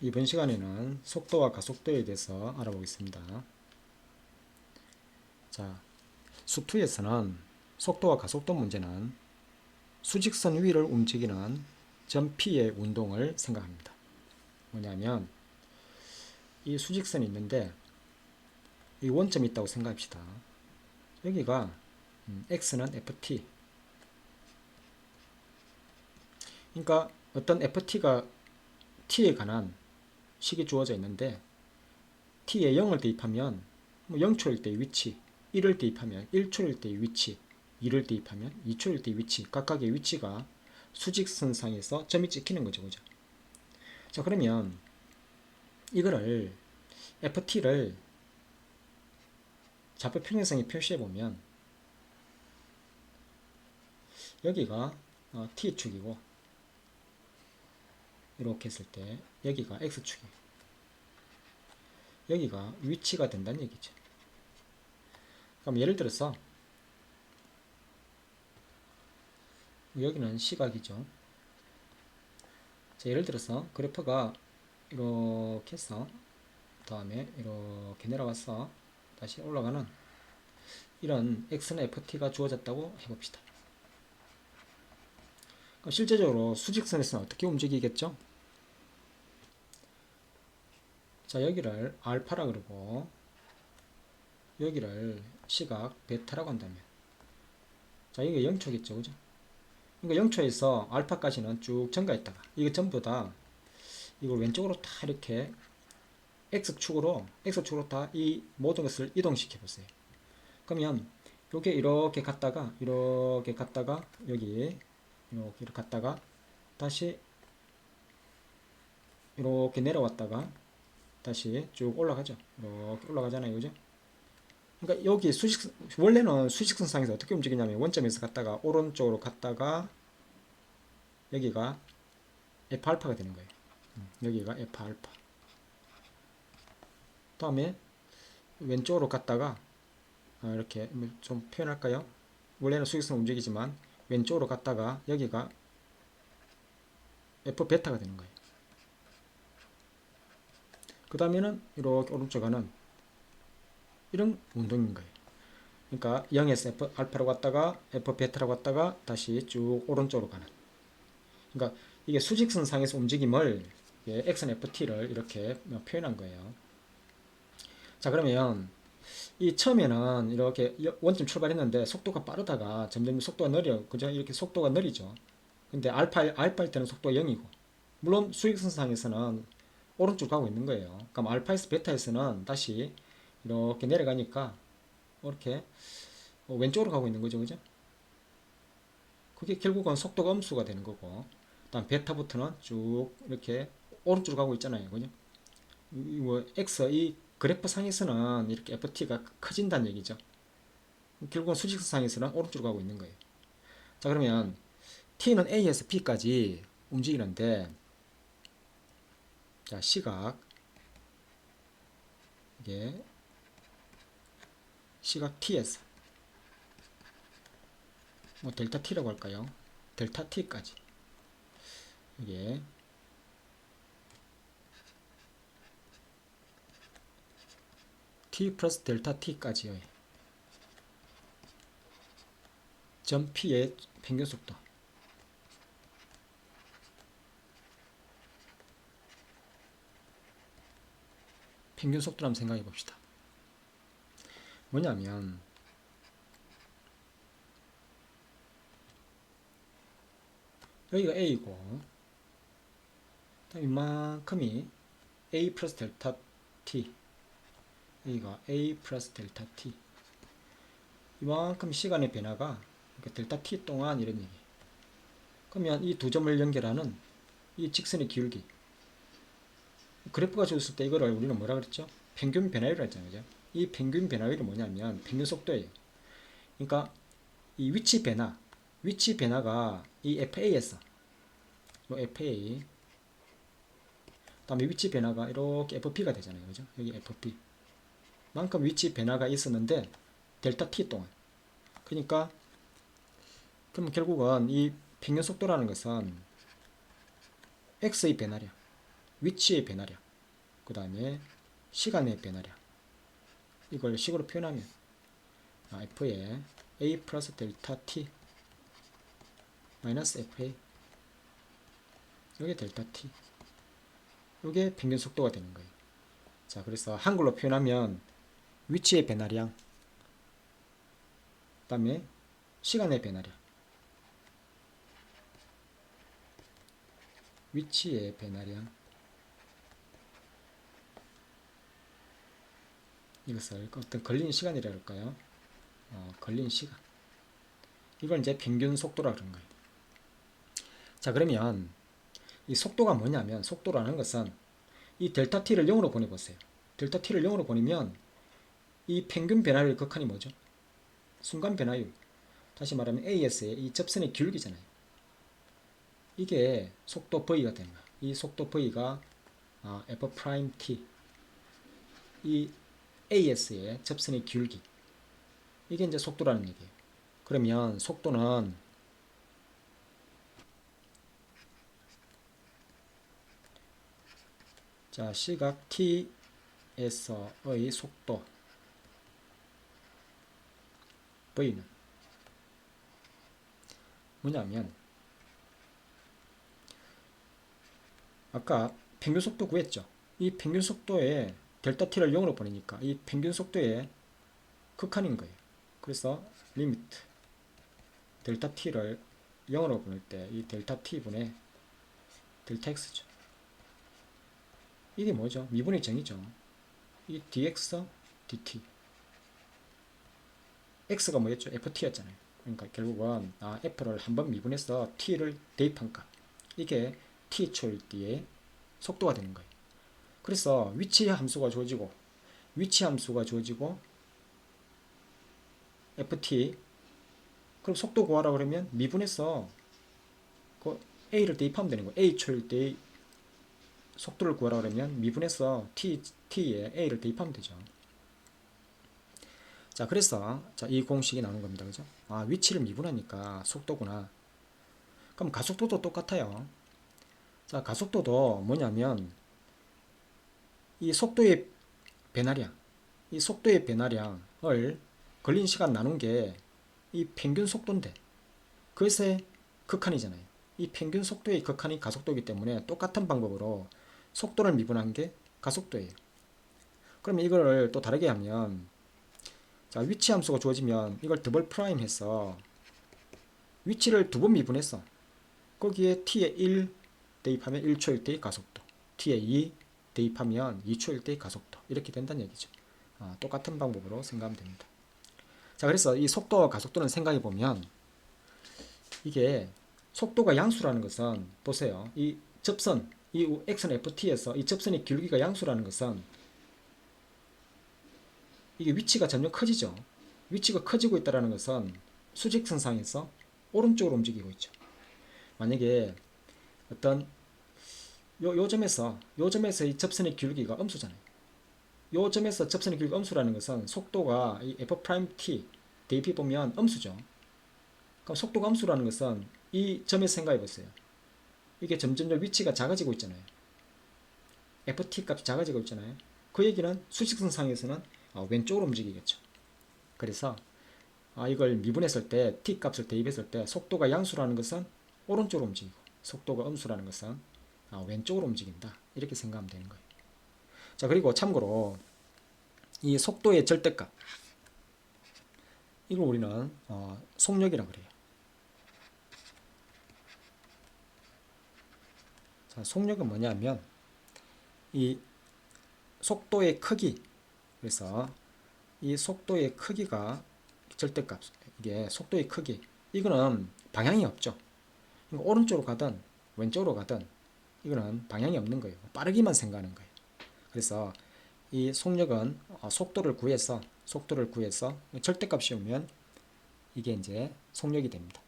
이번 시간에는 속도와 가속도에 대해서 알아보겠습니다. 자, 수투에서는 속도와 가속도 문제는 수직선 위를 움직이는 점 P의 운동을 생각합니다. 뭐냐면 이 수직선이 있는데 이 원점이 있다고 생각합시다. 여기가 X는 FT, 그러니까 어떤 FT가 T에 관한 식이 주어져 있는데 T에 0을 대입하면 0초일 때의 위치, 1을 대입하면 1초일 때의 위치, 2를 대입하면 2초일 때의 위치, 각각의 위치가 수직선상에서 점이 찍히는 거죠. 그죠? 자, 그러면 이거를 FT를 좌표 평행선에 표시해 보면 여기가 T축이고 이렇게 했을 때 여기가 X축이, 여기가 위치가 된다는 얘기죠. 그럼 예를 들어서 여기는 시각이죠. 자, 예를 들어서 그래프가 이렇게 해서 다음에 이렇게 내려와서 다시 올라가는 이런 X는 FT가 주어졌다고 해봅시다. 그럼 실제적으로 수직선에서는 어떻게 움직이겠죠? 자, 여기를 알파라 그러고 여기를 시각 베타라고 한다면, 자, 이게 0초겠죠. 그죠? 그러니까 0초에서 알파까지는 쭉 증가했다가 이거 전부 다 이걸 왼쪽으로 다 이렇게 X축으로 다 이 모든 것을 이동시켜 보세요. 그러면 요게 이렇게 갔다가 여기 이렇게 갔다가 다시 이렇게 내려왔다가 다시 쭉 올라가죠. 이렇게 올라가잖아요. 그죠? 그러니까 여기 원래는 수직선상에서 어떻게 움직이냐면 원점에서 갔다가 오른쪽으로 갔다가 여기가 F알파가 되는 거예요. 여기가 F알파. 다음에 왼쪽으로 갔다가 이렇게 좀 표현할까요? 원래는 수직선 움직이지만 왼쪽으로 갔다가 여기가 F 베타가 되는 거예요. 그 다음에는 이렇게 오른쪽 가는 이런 운동인 거예요. 그러니까 0에서 F 알파로 갔다가 F 베타로 갔다가 다시 쭉 오른쪽으로 가는. 그러니까 이게 수직선 상에서 움직임을 X는 FT를 이렇게 표현한 거예요. 자, 그러면 이 처음에는 이렇게 원점 출발했는데 속도가 빠르다가 점점 속도가 느려. 그죠? 이렇게 속도가 느리죠. 근데 알파일 때는 속도가 0이고. 물론 수익선상에서는 오른쪽 가고 있는 거예요. 그럼 알파에서 베타에서는 다시 이렇게 내려가니까 이렇게 왼쪽으로 가고 있는 거죠. 그죠? 그게 결국은 속도가 음수가 되는 거고. 다음 베타부터는 쭉 이렇게 오른쪽으로 가고 있잖아요. 그죠? X, 이 그래프 상에서는 이렇게 FT가 커진다는 얘기죠. 결국은 수직선상에서는 오른쪽으로 가고 있는 거예요. 자, 그러면 T는 A에서 B까지 움직이는데, 자, 시각, 이게 시각 T에서 뭐 델타 T라고 할까요? 델타 T까지 이게 T 플러스 델타 T까지의 점 P의 평균 속도, 평균 속도를 한번 생각해 봅시다. 뭐냐면 여기가 A고 이만큼이 A 플러스 델타 T, 여기가 A 플러스 델타 T, 이만큼 시간의 변화가 델타 T 동안 이런 얘기. 그러면 이 두 점을 연결하는 이 직선의 기울기, 그래프가 주었을 때 이거를 우리는 뭐라 그랬죠? 평균 변화율이라고 했잖아요. 이 평균 변화율이 뭐냐면 평균 속도예요. 그러니까 이 위치 변화가 이 FA에서 요 FA, 다음에 위치 변화가 이렇게 FP가 되잖아요. 그죠? 여기 FP 만큼 위치 변화가 있었는데 델타 T 동안. 그러니까 그럼 결국은 이 평균 속도라는 것은 X의 변화량, 위치의 변화량, 그 다음에 시간의 변화량, 이걸 식으로 표현하면 F에 A 플러스 델타 T 마이너스 FA, 이게 델타 T, 이게 평균 속도가 되는 거예요. 자, 그래서 한글로 표현하면 위치의 변화량, 그 다음에 시간의 변화량, 위치의 변화량, 이것을 어떤 걸린 시간이라 할까요? 걸린 시간, 이걸 이제 평균 속도라 그런 거예요. 자, 그러면 이 속도가 뭐냐면, 속도라는 것은 이 델타 t를 0으로 보내보세요. 델타 t를 0으로 보내면 이 평균 변화율 극한이 뭐죠? 순간 변화율, 다시 말하면 AS의 이 접선의 기울기잖아요. 이게 속도 V가 되는 거야. 이 속도 V가 F't, 이 AS의 접선의 기울기, 이게 이제 속도라는 얘기예요. 그러면 속도는 자, 시각 t에서의 속도 V는 뭐냐면, 아까 평균 속도 구했죠. 이 평균 속도에 델타 t를 0으로 보내니까 이 평균 속도의 극한인 거예요. 그래서 리미트 델타 t를 0으로 보낼 때 이 델타 t분의 델타 x죠. 이게 뭐죠? 미분의 정이죠. 이 dx dt, x가 뭐였죠? ft였잖아요. 그러니까 결국은 f를 한번 미분해서 t를 대입한 값, 이게 t 초일 때의 속도가 되는 거예요. 그래서 위치 함수가 주어지고 ft, 그럼 속도 구하라 그러면 미분해서 그 a를 대입하면 되는 거예요. a 초일 때의 속도를 구하라 그러면 미분해서 t에 a를 대입하면 되죠. 자, 그래서 이 공식이 나오는 겁니다. 그죠? 위치를 미분하니까 속도구나. 그럼 가속도도 똑같아요. 자, 가속도도 뭐냐면 이 속도의 변화량, 이 속도의 변화량을 걸린 시간 나눈 게 이 평균 속도인데, 그것의 극한이잖아요. 이 평균 속도의 극한이 가속도이기 때문에 똑같은 방법으로 속도를 미분한 게 가속도예요. 그러면 이거를 또 다르게 하면, 자, 위치 함수가 주어지면 이걸 더블 프라임 해서 위치를 두 번 미분해서 거기에 t에 1 대입하면 1초일 때의 가속도, t에 2 대입하면 2초일 때의 가속도, 이렇게 된다는 얘기죠. 똑같은 방법으로 생각하면 됩니다. 자, 그래서 이 속도와 가속도는 생각해 보면, 이게 속도가 양수라는 것은, 보세요. 이 접선, 이 x는 ft에서 이 접선의 기울기가 양수라는 것은 이게 위치가 점점 커지죠. 위치가 커지고 있다는 것은 수직선상에서 오른쪽으로 움직이고 있죠. 만약에 어떤 요 점에서 이 접선의 기울기가 음수잖아요. 요 점에서 접선의 기울기가 음수라는 것은 속도가 이 f't 대입해 보면 음수죠. 그럼 속도가 음수라는 것은 이 점에서 생각해 보세요. 이게 점점 위치가 작아지고 있잖아요. ft 값이 작아지고 있잖아요. 그 얘기는 수직선상에서는 왼쪽으로 움직이겠죠. 그래서 이걸 미분했을 때 t 값을 대입했을 때 속도가 양수라는 것은 오른쪽으로 움직이고 속도가 음수라는 것은 왼쪽으로 움직인다, 이렇게 생각하면 되는 거예요. 자, 그리고 참고로 이 속도의 절대값, 이걸 우리는 속력이라고 그래요. 자, 속력은 뭐냐면 이 속도의 크기, 그래서 이 속도의 크기가 절대값, 이게 속도의 크기, 이거는 방향이 없죠. 오른쪽으로 가든 왼쪽으로 가든 이거는 방향이 없는 거예요. 빠르기만 생각하는 거예요. 그래서 이 속력은 속도를 구해서 절대값이 오면 이게 이제 속력이 됩니다.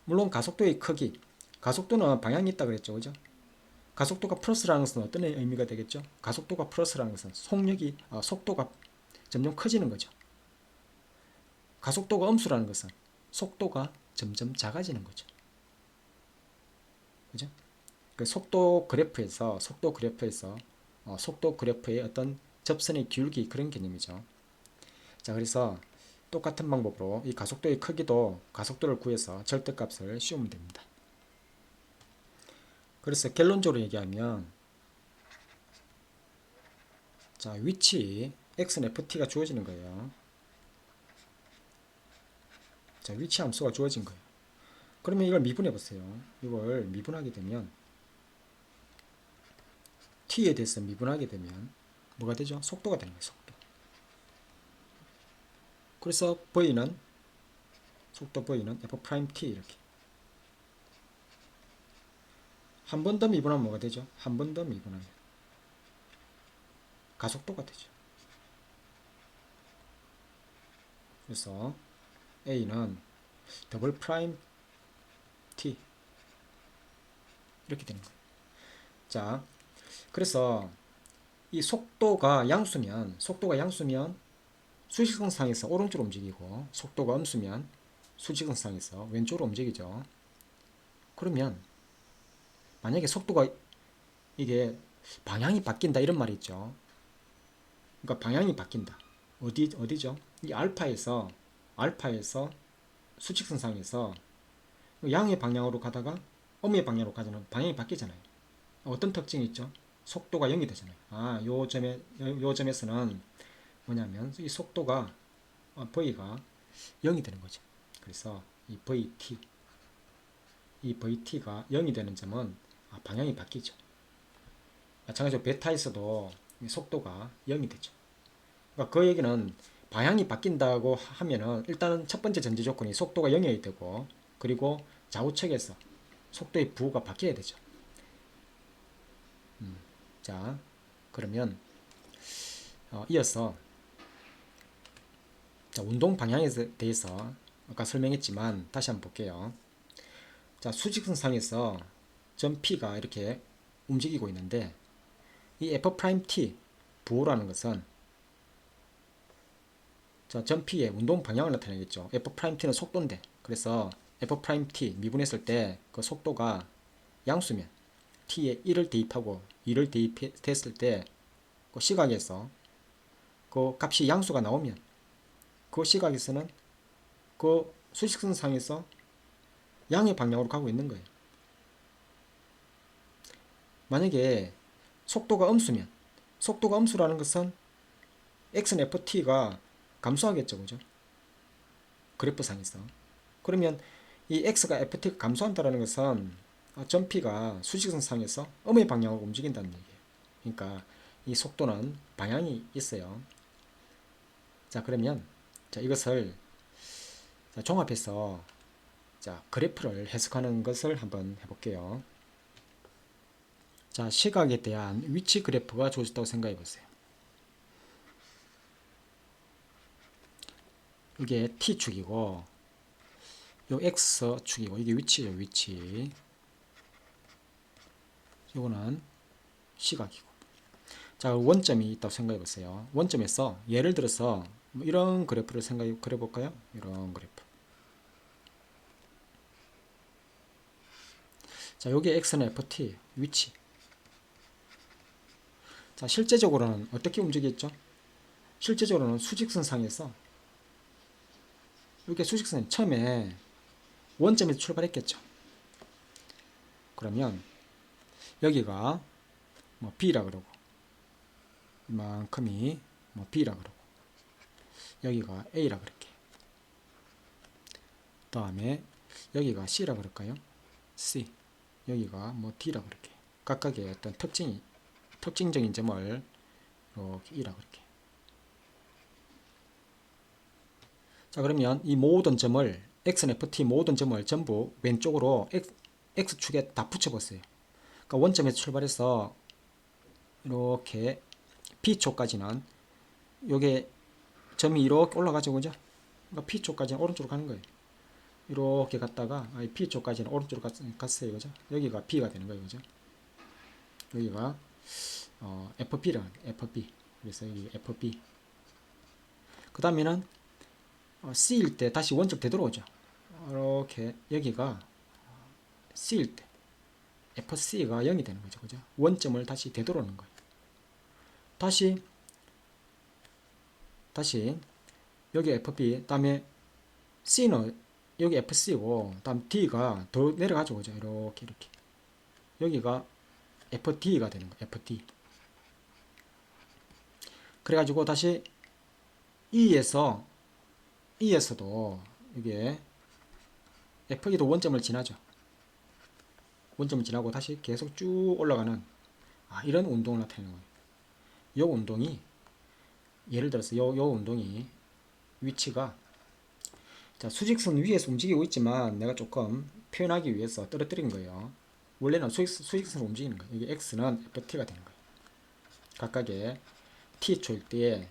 물론 가속도의 크기, 가속도는 방향이 있다 그랬죠, 그죠? 가속도가 플러스라는 것은 어떤 의미가 되겠죠? 가속도가 플러스라는 것은 속도가 점점 커지는 거죠. 가속도가 음수라는 것은 속도가 점점 작아지는 거죠. 그죠? 그 속도 그래프에서 속도 그래프의 어떤 접선의 기울기 그런 개념이죠. 자, 그래서 똑같은 방법으로 이 가속도의 크기도 가속도를 구해서 절대값을 씌우면 됩니다. 그래서 결론적으로 얘기하면 자, 위치 x는 ft가 주어지는 거예요. 자, 위치 함수가 주어진 거예요. 그러면 이걸 미분해 보세요. 이걸 미분하게 되면 t에 대해서 미분하게 되면 뭐가 되죠? 속도가 되는 거예요. 속도. 그래서 v는 속도 v는 f't 이렇게 한 번 더 미분하면 뭐가 되죠? 한 번 더 미분하면 가속도가 되죠. 그래서 a는 더블 프라임 t 이렇게 되는 거예요. 자, 그래서 이 속도가 양수면 수직선상에서 오른쪽으로 움직이고 속도가 음수면 수직선상에서 왼쪽으로 움직이죠. 그러면 만약에 속도가 이게 방향이 바뀐다 이런 말이 있죠. 그러니까 방향이 바뀐다. 어디죠? 이 알파에서 수직선상에서 양의 방향으로 가다가 음의 방향으로 가잖아요. 방향이 바뀌잖아요. 어떤 특징이 있죠? 속도가 0이 되잖아요. 요 점에서는 뭐냐면 이 속도가 v가 0이 되는 거죠. 그래서 이 vt가 0이 되는 점은 방향이 바뀌죠. 마찬가지로 베타에서도 속도가 0이 되죠. 그러니까 그 얘기는 방향이 바뀐다고 하면은 일단은 첫 번째 전제 조건이 속도가 0이어야 되고 그리고 좌우측에서 속도의 부호가 바뀌어야 되죠. 자, 그러면 이어서 자, 운동 방향에 대해서 아까 설명했지만 다시 한번 볼게요. 자, 수직선상에서 점 P가 이렇게 움직이고 있는데 이 F'T 부호라는 것은 자, 점 P의 운동 방향을 나타내겠죠. F'T는 속도인데 그래서 F'T 미분했을 때 그 속도가 양수면 T에 1을 대입하고 2를 대입했을 때 그 시각에서 그 값이 양수가 나오면 그 시각에서는 그 수직선상에서 양의 방향으로 가고 있는 거예요. 만약에 속도가 음수라는 것은 x는 ft가 감소하겠죠, 그죠? 그래프상에서. 그러면 이 x가 ft가 감소한다는 것은 점 p가 수직선상에서 음의 방향으로 움직인다는 얘기예요. 그러니까 이 속도는 방향이 있어요. 자, 그러면 자, 이것을 자, 종합해서 자, 그래프를 해석하는 것을 한번 해볼게요. 자, 시각에 대한 위치 그래프가 주어졌다고 생각해 보세요. 이게 t축이고 요 x축이고 이게 위치죠, 위치. 요거는 시각이고. 자, 원점이 있다고 생각해 보세요. 원점에서 예를 들어서 뭐 이런 그래프를 그려 볼까요? 이런 그래프. 자, 요게 x는 ft 위치. 자, 실제적으로는 어떻게 움직였죠? 실제적으로는 수직선상에서 이렇게 수직선 처음에 원점에서 출발했겠죠. 그러면 여기가 뭐 B라 그러고 이만큼이 뭐 B라 그러고 여기가 A라 그럴게. 다음에 여기가 C라 그럴까요? C. 여기가 뭐 D라 그럴게. 각각의 어떤 특징적인 점을 이렇게 E라 그럴게. 자, 그러면 이 모든 점을 X는 FT 모든 점을 전부 왼쪽으로 X축에 다 붙여보세요. 그러니까 원점에서 출발해서 이렇게 P쪽까지는 요게 점이 이렇게 올라가죠, 그죠? 그러니까 P쪽까지는 오른쪽으로 가는 거예요. 이렇게 갔다가 P쪽까지는 오른쪽으로 갔어요, 그죠? 여기가 B가 되는 거예요, 그죠? 여기가 FB라 FB. 그래서 여기 FB. 그 다음에는 C일 때 다시 원점 되돌아오죠. 이렇게 여기가 C일 때 FC가 0이 되는 거죠. 그죠? 원점을 다시 되돌아오는 거예요. 다시 여기 FB, 다음에 C는 여기 FC고, 다음 D가 더 내려가죠. 그죠? 이렇게. 여기가 FD가 되는 거예요. FD. 그래가지고 다시 E에서도 이게 FE도 원점을 지나죠. 원점을 지나고 다시 계속 쭉 올라가는 이런 운동을 나타내는 거예요. 이 운동이 예를 들어서 이 운동이 위치가 자, 수직선 위에서 움직이고 있지만 내가 조금 표현하기 위해서 떨어뜨린 거예요. 원래는 수직선으로 움직이는 거예요. 이게 X는 FT가 되는 거예요. 각각의 T초일 때에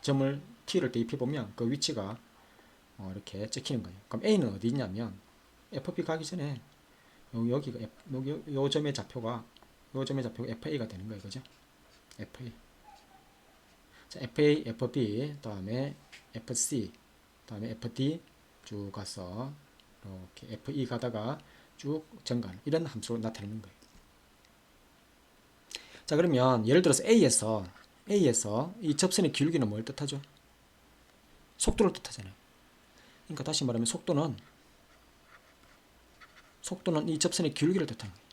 점을 T를 대입해보면 그 위치가 이렇게 찍히는 거예요. 그럼 A는 어디 있냐면 FP 가기 전에 여기가 요 점의 좌표가 FA가 되는 거예요. 그죠? FA. 자, FA, FB, 다음에 FC, 다음에 FD 쭉 가서 이렇게 FE 가다가 쭉 정간 이런 함수로 나타내는 거예요. 자, 그러면 예를 들어서 A에서 이 접선의 기울기는 뭘 뜻하죠? 속도를 뜻하잖아요. 그러니까 다시 말하면 속도는 이 접선의 기울기를 뜻하는 거예요.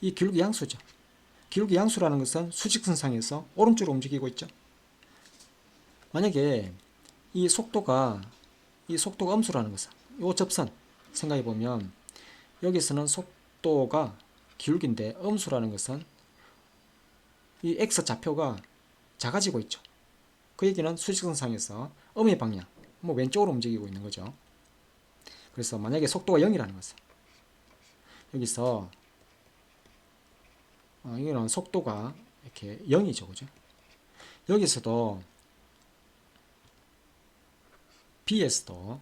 이 기울기 양수죠. 기울기 양수라는 것은 수직선상에서 오른쪽으로 움직이고 있죠. 만약에 이 속도가 음수라는 것은 이 접선 생각해 보면 여기서는 속도가 기울기인데 음수라는 것은 이 x 좌표가 작아지고 있죠. 그 얘기는 수직선상에서 음의 방향, 왼쪽으로 움직이고 있는 거죠. 그래서 만약에 속도가 0이라는 것은 여기서 이거는 속도가 이렇게 0이죠. 그죠? 여기서도 B에서도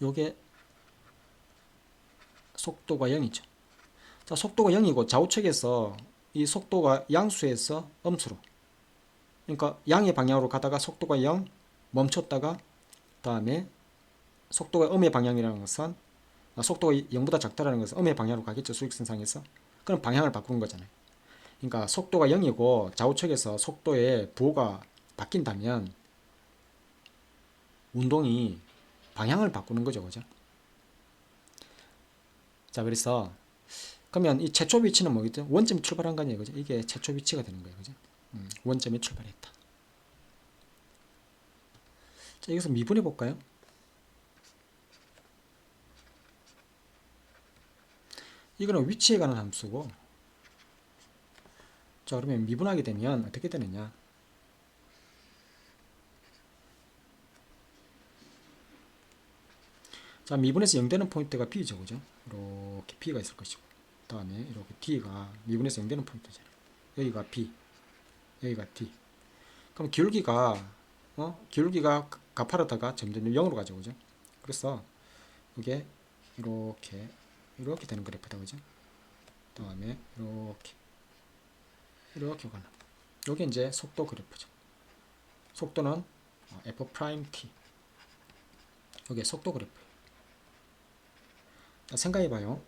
요게 속도가 0이죠. 자, 속도가 0이고 좌우측에서 이 속도가 양수에서 음수로, 그러니까 양의 방향으로 가다가 속도가 0 멈췄다가 다음에 속도가 음의 방향이라는 것은 속도가 0보다 작다라는 것은 음의 방향으로 가겠죠. 수직선상에서. 그럼 방향을 바꾸는 거잖아요. 그러니까 속도가 0이고 좌우측에서 속도의 부호가 바뀐다면 운동이 방향을 바꾸는 거죠. 그죠? 자, 그래서 그러면 이 최초 위치는 뭐겠죠? 원점이 출발한 거 아니에요. 그죠? 이게 최초 위치가 되는 거예요. 그죠? 원점이 출발했다. 자, 여기서 미분해 볼까요? 이거는 위치에 관한 함수고, 자, 그러면 미분하게 되면 어떻게 되느냐? 자, 미분에서 0 되는 포인트가 B죠. 그죠? 이렇게 B가 있을 것이고, 다음에 이렇게 D가 미분에서 0 되는 포인트잖아요. 여기가 B, 여기가 D. 그럼 기울기가 가파르다가 점점 0으로 가죠. 그죠? 그래서 이게 이렇게 되는 그래프다. 그죠? 다음에 이렇게 가는. 여기 이제 속도 그래프죠. 속도는 F'T. 여기 속도 그래프예요. 생각해봐요.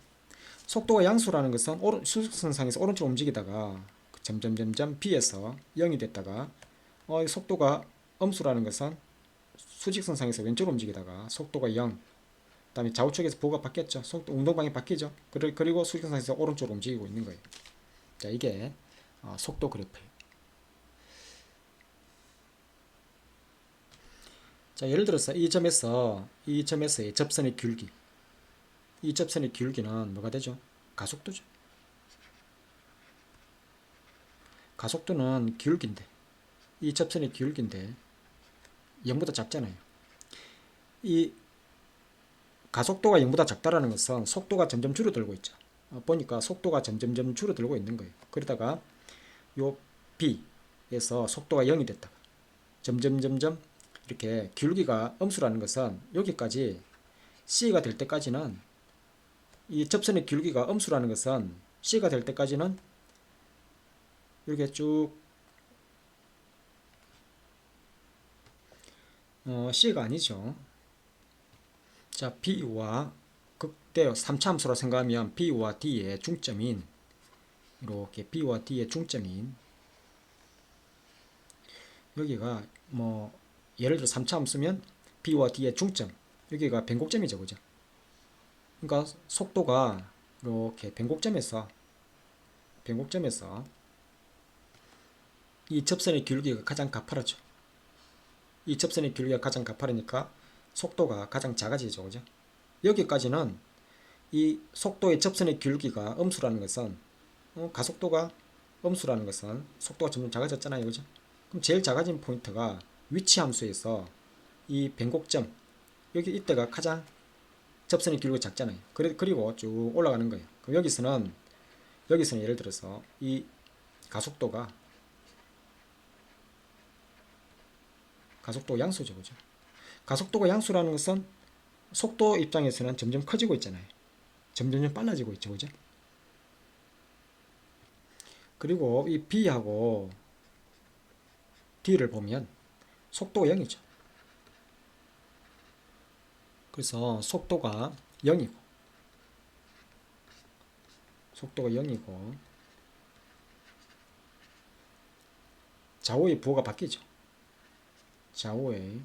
속도가 양수라는 것은 수직선상에서 오른쪽으로 움직이다가 점점 B에서 0이 됐다가 속도가 음수라는 것은 수직선상에서 왼쪽으로 움직이다가 속도가 0, 그 다음에 좌우측에서 부호가 바뀌었죠. 속도 운동방이 바뀌죠. 그리고 수직선상에서 오른쪽으로 움직이고 있는 거예요. 자, 이게 속도 그래프예요. 자, 예를 들어서 이 점에서의 접선의 기울기, 이 접선의 기울기는 뭐가 되죠? 가속도죠. 가속도는 기울기인데, 이 접선의 기울기인데 0보다 작잖아요. 이 가속도가 0보다 작다라는 것은 속도가 점점 줄어들고 있죠. 보니까 속도가 점점 줄어들고 있는 거예요. 그러다가 요 B에서 속도가 0이 됐다가 점점 이렇게 기울기가 음수라는 것은 여기까지 C가 될 때까지는, 이 접선의 기울기가 음수라는 것은 C가 될 때까지는 이렇게 쭉 C가 아니죠. 자, B와 이때 3차 함수라 생각하면 B와 D의 중점인 이렇게 B와 D의 중점인 여기가 뭐 예를 들어 3차 함수면 B와 D의 중점 여기가 변곡점이죠, 그죠? 그러니까 속도가 이렇게 변곡점에서 이 접선의 기울기가 가장 가파르죠. 이 접선의 기울기가 가장 가파르니까 속도가 가장 작아지죠, 그죠? 여기까지는 이 속도의 접선의 기울기가 음수라는 것은 가속도가 음수라는 것은 속도가 점점 작아졌잖아요, 그죠? 그럼 제일 작아진 포인트가 위치 함수에서 이 변곡점 여기 이때가 가장 접선의 기울기가 작잖아요. 그리고 쭉 올라가는 거예요. 그럼 여기서는 예를 들어서 이 가속도 양수죠, 그죠? 가속도가 양수라는 것은 속도 입장에서는 점점 커지고 있잖아요. 점점 빨라지고 있죠, 그죠? 그리고 이 B하고 D를 보면 속도가 0이죠. 그래서 속도가 0이고 좌우의 부호가 바뀌죠. 좌우의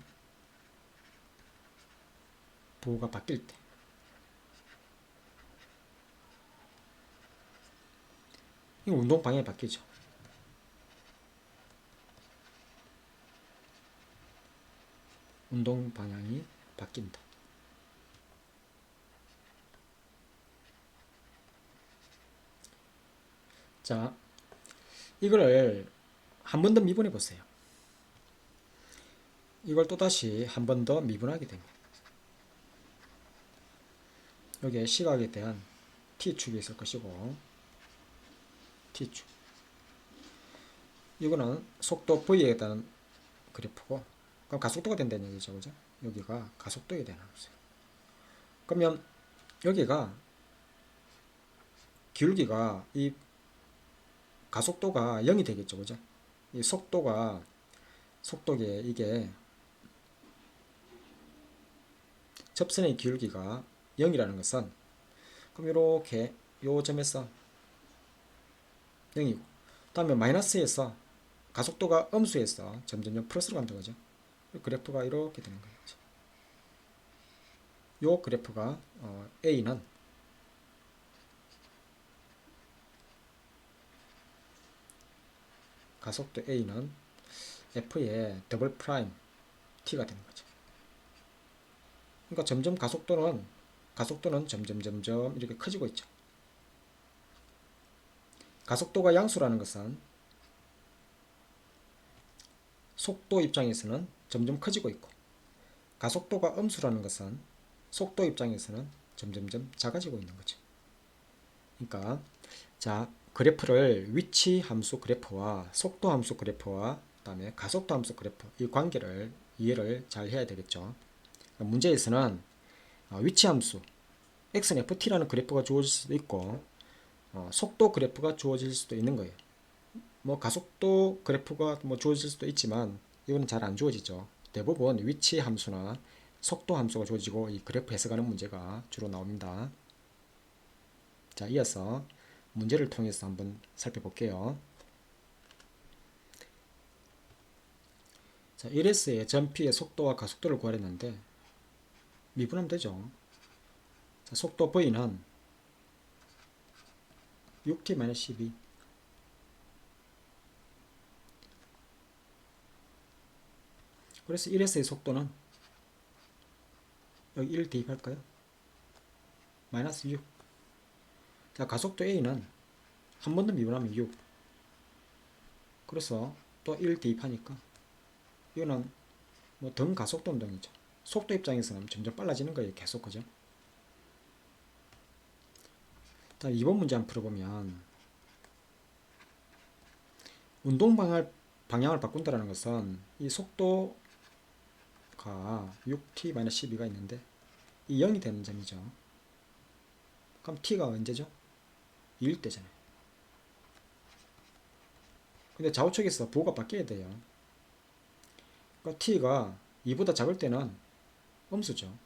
부호가 바뀔 때 이 운동 방향이 바뀌죠. 운동 방향이 바뀐다. 자, 이거를 한 번 더 미분해 보세요. 이걸 또다시 한 번 더 미분하게 됩니다. 여기에 시각에 대한 T축이 있을 것이고 T축 이거는 속도 V에 대한 그래프고 그럼 가속도가 된다는 얘기죠, 그죠? 여기가 가속도에 대한 함수예요. 그러면 여기가 기울기가 이 가속도가 0이 되겠죠, 그죠? 이 속도계 이게 접선의 기울기가 0이라는 것은 그럼 이렇게 요 점에서 0이고 다음에 마이너스에서 가속도가 음수에서 점점 플러스로 간다, 그죠? 그래프가 이렇게 되는 거죠. 요 그래프가 A는 가속도 A는 F의 더블 프라임 T가 되는 거죠. 그러니까 점점 가속도는 점점 이렇게 커지고 있죠. 가속도가 양수라는 것은 속도 입장에서는 점점 커지고 있고 가속도가 음수라는 것은 속도 입장에서는 점점 작아지고 있는 거죠. 그러니까 자, 그래프를 위치 함수 그래프와 속도 함수 그래프와 그다음에 가속도 함수 그래프 이 관계를 이해를 잘 해야 되겠죠. 문제에서는 위치 함수 x는 ft라는 그래프가 주어질 수도 있고 속도 그래프가 주어질 수도 있는 거예요. 뭐 가속도 그래프가 뭐 주어질 수도 있지만 이거는 잘 안 주어지죠. 대부분 위치 함수나 속도 함수가 주어지고 이 그래프 해석하는 문제가 주로 나옵니다. 자, 이어서 문제를 통해서 한번 살펴볼게요. 자, 1S의 전 P의 속도와 가속도를 구하랬는데 미분하면 되죠. 자, 속도 V는 6t-12 그래서 1S의 속도는 여기 1 대입할까요? 마이너스 6. 자, 가속도 A는 한 번 더 미분하면 6. 그래서 또 1 대입하니까 이거는 뭐 등 가속도 운동이죠. 속도 입장에서는 점점 빨라지는 거예요. 계속, 그죠? 자, 2번 문제 한번 풀어보면 운동 방향을 바꾼다는 것은 이 속도가 6t-12가 있는데 이 0이 되는 점이죠. 그럼 t가 언제죠? 2일 때잖아요. 근데 좌우측에서 부호가 바뀌어야 돼요. 그러니까 t가 2보다 작을 때는 음수죠.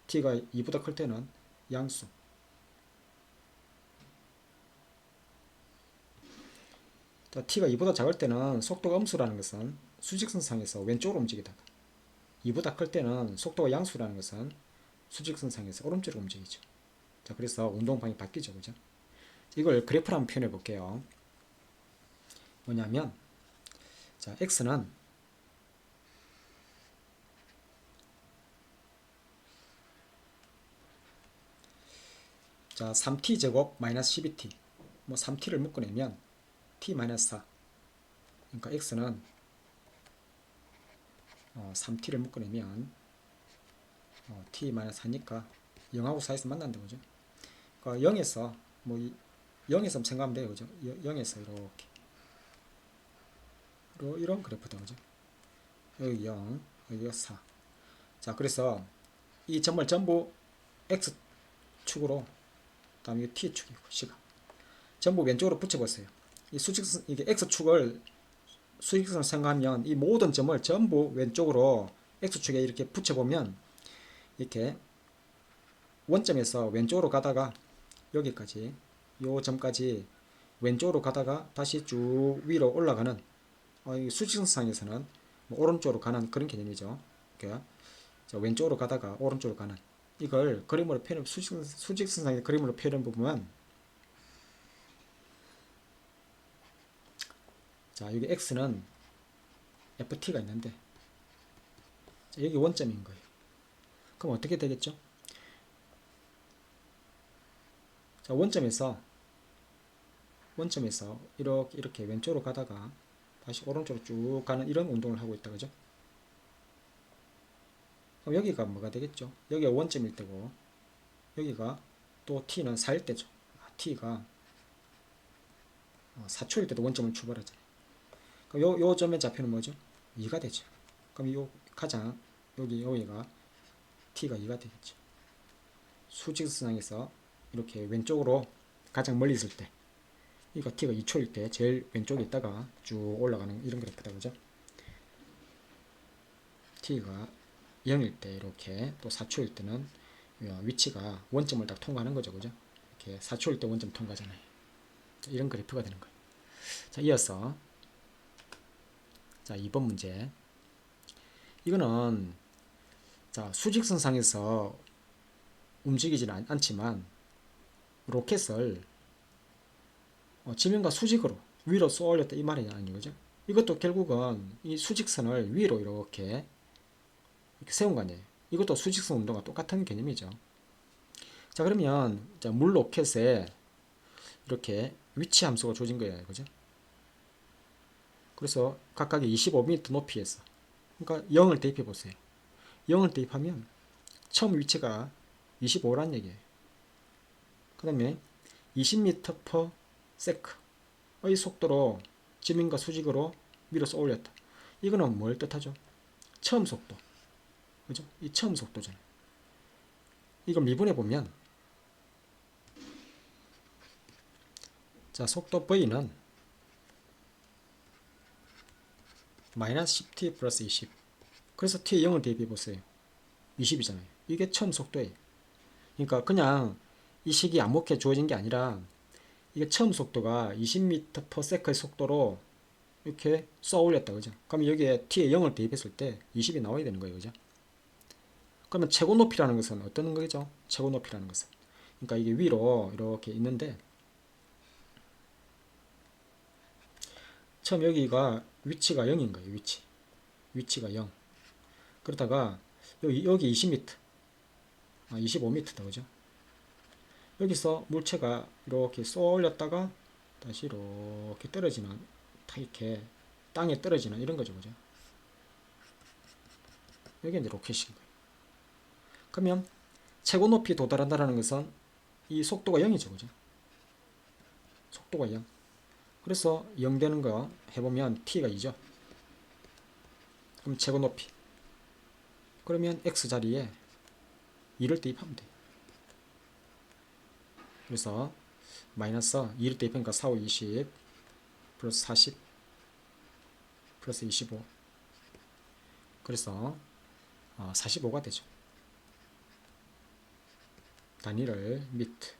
t가 2보다 클 때는 양수. t가 2보다 작을 때는 속도가 음수라는 것은 수직선상에서 왼쪽으로 움직이다가 2보다 클 때는 속도가 양수라는 것은 수직선상에서 오른쪽으로 움직이죠. 자, 그래서 운동 방향이 바뀌죠. 그죠? 이걸 그래프로 한번 표현해 볼게요. 뭐냐면, 자, x는 자, 3t제곱 마이너스 12t. 뭐 3t를 묶어내면 t 마이너스 4. 그러니까 x는 3t를 묶어내면 t 마이너스 4니까 0하고 4에서 만난다. 그죠? 그러니까 0에서 뭐 0에서 생각하면 돼요. 그죠? 0에서 이렇게 이런 그래프다. 그죠? 여기 0, 여기가 4. 자, 그래서 이 점을 전부 x축으로, 다음에 t축이고 시각 전부 왼쪽으로 붙여보세요. 이 수직선, 이게 x축을 수직선을 생각하면 이 모든 점을 전부 왼쪽으로 x축에 이렇게 붙여보면 이렇게 원점에서 왼쪽으로 가다가 여기까지 요 점까지 왼쪽으로 가다가 다시 쭉 위로 올라가는 수직선상에서는 뭐 오른쪽으로 가는 그런 개념이죠. 그러니까 왼쪽으로 가다가 오른쪽으로 가는 이걸 그림으로 표현, 수직선상의 그림으로 표현해 보면, 자, 여기 x는 ft가 있는데, 자, 여기 원점인 거예요. 그럼 어떻게 되겠죠? 자, 원점에서 이렇게 왼쪽으로 가다가 다시 오른쪽으로 쭉 가는 이런 운동을 하고 있다. 그죠? 그럼 여기가 뭐가 되겠죠? 여기가 원점일 때고, 여기가 또 t는 4일 때죠. t가 4초일 때도 원점을 출발하잖아요. 그럼 요 점의 좌표는 뭐죠? 2가 되죠. 그럼 요 가장 여기가 t가 2가 되겠죠. 수직선상에서 이렇게 왼쪽으로 가장 멀리 있을 때, 이거 t가 2초일 때 제일 왼쪽에 있다가 쭉 올라가는 이런 그래프다. 그죠? t가 0일 때 이렇게, 또 4초일 때는 위치가 원점을 딱 통과하는 거죠. 그죠? 이렇게 4초일 때 원점 통과잖아요. 이런 그래프가 되는 거예요. 자, 이어서 자, 2번 문제. 이거는 자, 수직선상에서 움직이지는 않지만 로켓을 지면과 수직으로 위로 쏘아 올렸다 이 말이 아닌 거죠. 이것도 결국은 이 수직선을 위로 이렇게 세운 거 아니에요. 이것도 수직선 운동과 똑같은 개념이죠. 자, 그러면 자, 물 로켓에 이렇게 위치 함수가 주어진 거예요. 그죠? 그래서 각각의 25m 높이에서, 그러니까 0을 대입해 보세요. 0을 대입하면 처음 위치가 25란 얘기예요. 그 다음에 20m/s 의 속도로 지면과 수직으로 위로 쏘아 올렸다. 이거는 뭘 뜻하죠? 처음 속도. 그죠? 이 처음 속도잖아요. 이걸 미분해 보면, 자, 속도 v는 마이너스 10t 플러스 20. 그래서 t에 0을 대입해 보세요. 20이잖아요. 이게 처음 속도예요. 그러니까 그냥 이 식이 암묵해 주어진 게 아니라 이게 처음 속도가 20m/s의 속도로 이렇게 쏘아 올렸다. 그죠? 그럼 여기에 t에 0을 대입했을 때 20이 나와야 되는 거예요. 그죠? 그러면 최고 높이라는 것은 어떤 거죠? 최고 높이라는 것은, 그러니까 이게 위로 이렇게 있는데, 처음 여기가 위치가 0인 거예요. 위치가 0. 그러다가 여기 20m, 25m다. 그죠? 여기서 물체가 이렇게 쏘아 올렸다가 다시 이렇게 떨어지는, 이렇게 땅에 떨어지는 이런 거죠. 그죠? 여기 이제 로켓인 거예요. 그러면 최고 높이 도달한다는 것은 이 속도가 0이죠. 그죠? 속도가 0. 그래서 0 되는 거 해보면 t가 2죠. 그럼 최고 높이. 그러면 x 자리에 2를 대입하면 돼요. 그래서 마이너스 2를 대입하니까 4, 5, 20 플러스 40 플러스 25. 그래서 45가 되죠. 단위를 미트.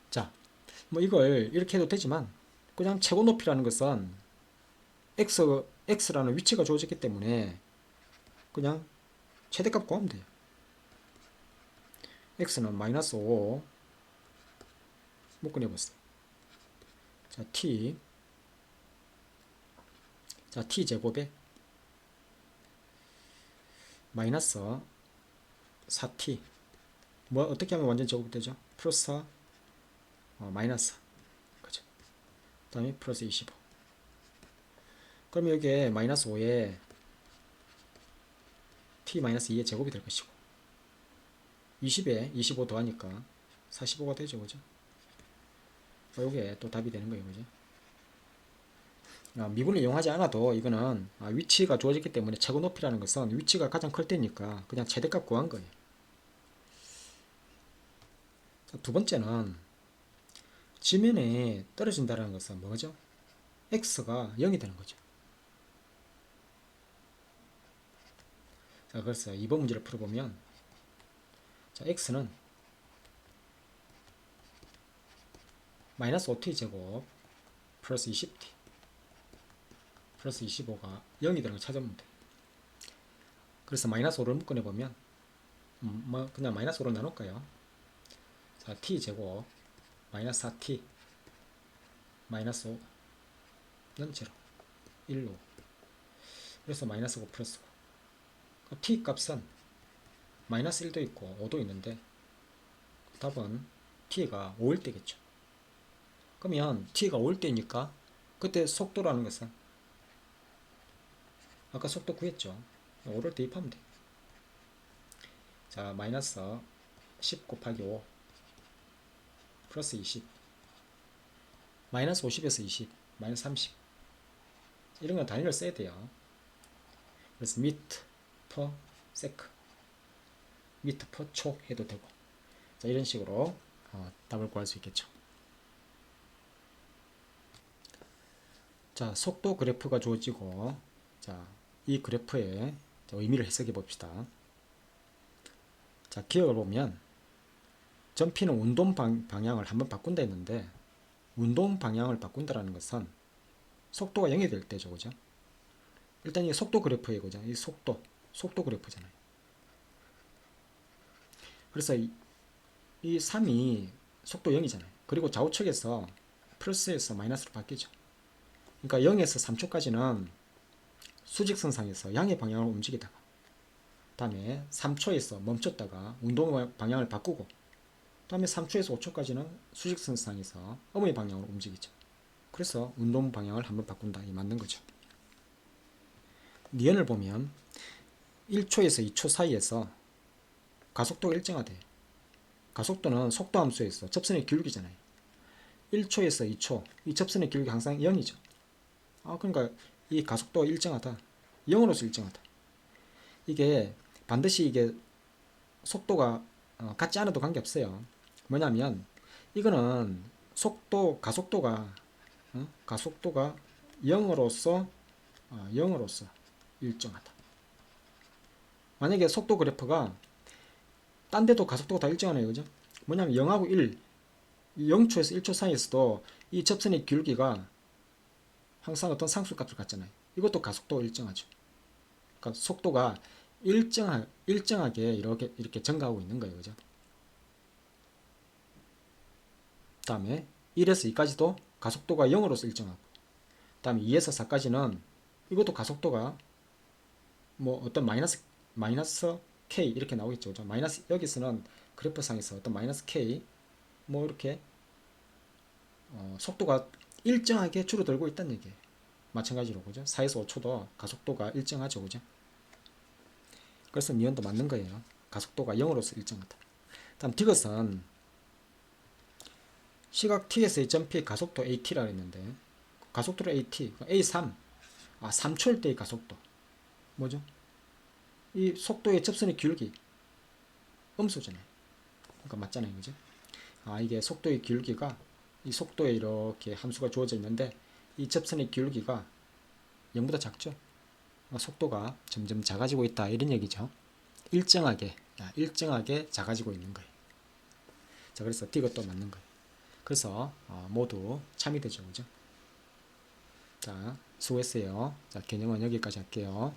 자, 뭐 이걸 이렇게 해도 되지만 그냥 최고 높이라는 것은 x라는 위치가 주어졌기 때문에 그냥 최대값 구하면 돼요. x는 마이너스 5 묶어내봤어요. 자, t 제곱에 마이너스 4t 뭐 어떻게 하면 완전 제곱되죠? 플러스 마이너스, 그죠? 그 다음에 플러스 25. 그럼 여기에 마이너스 5에 t 마이너스 2의 제곱이 될 것이고 20에 25 더하니까 45가 되죠, 그죠? 요게 또 답이 되는 거예요, 그죠? 미분을 이용하지 않아도 이거는 위치가 주어졌기 때문에 최고 높이라는 것은 위치가 가장 클 때니까 그냥 최대값 구한 거예요. 자, 두 번째는 지면에 떨어진다는 것은 뭐죠? x가 0이 되는 거죠. 자, 그래서 2번 문제를 풀어보면, 자, x는 마이너스 5t 제곱 플러스 20t 플러스 25가 0이 되는 걸 찾으면 돼. 그래서 마이너스 5를 묶어내보면 뭐 그냥 마이너스 5로 나눌까요? 자, t 제곱 마이너스 4t 마이너스 5 전체로 1로, 그래서 마이너스 5 플러스 5. t 값은 마이너스 1도 있고 5도 있는데 답은 t가 5일 때겠죠. 그러면 t가 5일 때니까 그때 속도라는 것은 아까 속도 구했죠. 5를 대입하면 돼. 자, 마이너스 10 곱하기 5 플러스 20 마이너스 50에서 20 마이너스 30 이런 건 단위를 써야 돼요. 그래서 미터 퍼 세크 미터 퍼 초 해도 되고, 자, 이런 식으로 답을 구할 수 있겠죠. 자, 속도 그래프가 주어지고, 자, 이 그래프의 의미를 해석해 봅시다. 자, 기억을 보면 점피는 운동 방향을 한번 바꾼다 했는데, 운동 방향을 바꾼다라는 것은 속도가 0이 될 때죠, 그죠? 일단 이 속도 그래프예요, 그죠? 이 속도 그래프잖아요. 그래서 이 3이 속도 0이잖아요. 그리고 좌우측에서 플러스에서 마이너스로 바뀌죠. 그러니까 0에서 3초까지는 수직선상에서 양의 방향을 움직이다가 다음에 3초에서 멈췄다가 운동 방향을 바꾸고 다음에 3초에서 5초까지는 수직선상에서 어머니 방향으로 움직이죠. 그래서 운동 방향을 한번 바꾼다, 이 맞는 거죠. 니은을 보면 1초에서 2초 사이에서 가속도가 일정하대. 가속도는 속도 함수에서 접선의 기울기잖아요. 1초에서 2초 이 접선의 기울기 항상 0이죠. 그러니까 이 가속도가 일정하다, 0으로서 일정하다. 이게 반드시 이게 속도가 같지 않아도 관계없어요. 뭐냐면 이거는 가속도가 0으로서 일정하다. 만약에 속도 그래프가 딴 데도 가속도가 다 일정하네요, 그죠? 뭐냐면 0하고 1, 0초에서 1초 사이에서도 이 접선의 기울기가 항상 어떤 상수값을 갖잖아요. 이것도 가속도가 일정하죠. 그러니까 속도가 일정하게 이렇게 증가하고 있는 거예요, 그죠? 다음에 1에서 2까지도 가속도가 0으로서 일정하고, 다음에 2에서 4까지는 이것도 가속도가 뭐 어떤 마이너스 k 이렇게 나오겠죠, 그죠? 마이너스, 여기서는 그래프상에서 어떤 마이너스 k 뭐 이렇게 속도가 일정하게 줄어들고 있다는 얘기예요. 마찬가지로, 그죠? 4에서 5초도 가속도가 일정하죠, 그죠? 그래서 니은도 맞는 거예요. 가속도가 0으로서 일정하다. 다음 디귿은 시각 t에서의 점피의 가속도 at라고 했는데, 가속도를 at, a3, 3초일 때의 가속도 뭐죠? 이 속도의 접선의 기울기 음수잖아요. 그러니까 맞잖아요, 그죠? 이게 속도의 기울기가, 이 속도에 이렇게 함수가 주어져 있는데 이 접선의 기울기가 0보다 작죠. 속도가 점점 작아지고 있다, 이런 얘기죠. 일정하게 일정하게 작아지고 있는 거예요. 자, 그래서 이것도 맞는 거예요. 그래서 모두 참이 되죠, 그죠? 자, 수고했어요. 자, 개념은 여기까지 할게요.